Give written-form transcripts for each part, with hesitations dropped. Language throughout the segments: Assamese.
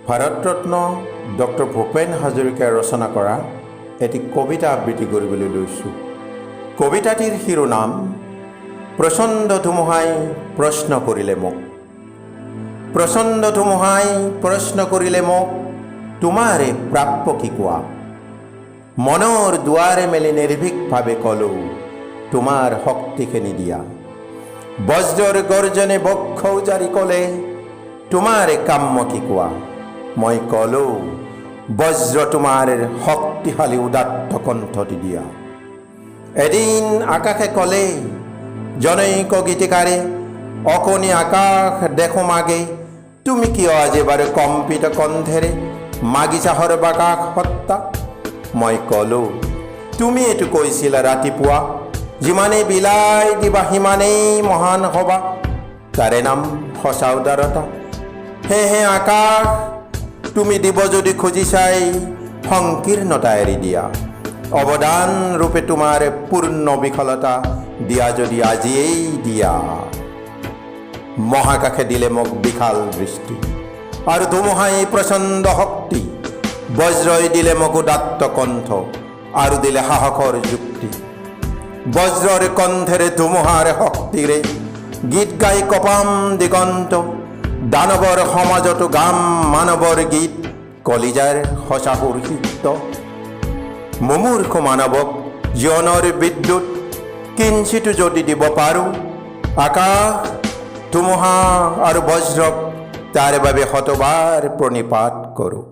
ভাৰতৰত্ন ডক্টৰ ভূপেন হাজৰিকাই ৰচনা কৰা এটি কবিতা আবৃত্তি কৰিবলৈ লৈছোঁ। কবিতাটিৰ শিৰোনাম প্ৰচণ্ড ধুমুহাই প্ৰশ্ন কৰিলে মোক। প্ৰচণ্ড ধুমুহাই প্ৰশ্ন কৰিলে মোক, তোমাৰে প্ৰাপ্য কি কোৱা? মনৰ দুৱাৰে মেলি নিৰ্ভীকভাৱে ক'লোঁ, তোমাৰ শক্তিখিনি দিয়া। বজ্ৰৰ গৰ্জনে বক্ষ উজাৰি ক'লে, তোমাৰে কাম্য কি কোৱা? মই ক'লোঁ, বজ্ৰ তোমাৰ শক্তিশালী উদাত্ত কণ্ঠটি দিয়া। এদিন আকাশে ক'লে, জনৈক গীতিকাৰে, অকণি আকাশ দেখো মাগে, তুমি কিয় আজি বাৰু কম্পিত কণ্ঠেৰে মাগিছা সৰ্বাকাশ সত্তা? মই ক'লোঁ, তুমি এইটো কৈছিলা ৰাতিপুৱা, যিমানেই বিলাই দিবা সিমানেই মহান হ'বা, তাৰে নাম সঁচা উদাৰতা। সেয়েহে আকাশ, তুমি দিব যদি খুজিছাই সংকীৰ্ণতা এৰি দিয়া। অৱদান ৰূপে তোমাৰ পূৰ্ণ বিফলতা দিয়া যদি আজিয়েই দিয়া। মহাকাশে দিলে মোক বিশাল দৃষ্টি, আৰু ধুমুহাই প্ৰচণ্ড শক্তি। বজ্ৰই দিলে মোক উদাত্ত কণ্ঠ, আৰু দিলে সাহসৰ যুক্তি। বজ্ৰৰ কণ্ঠেৰে ধুমুহাৰ শক্তিৰে গীত গাই কপাম দিগন্ত। দানৱৰ সমাজতো গাম মানৱৰ গীত, কলিজাৰ সঁচা সুৰসিক্ত। মুমূৰ্ষ মানৱক জীৱনৰ বিদ্যুৎ কিঞ্চিতো যদি দিব পাৰোঁ, আকাশ, ধুমুহা আৰু বজ্ৰক তাৰ বাবে শতবাৰ প্ৰণিপাত কৰোঁ।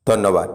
ধন্যবাদ।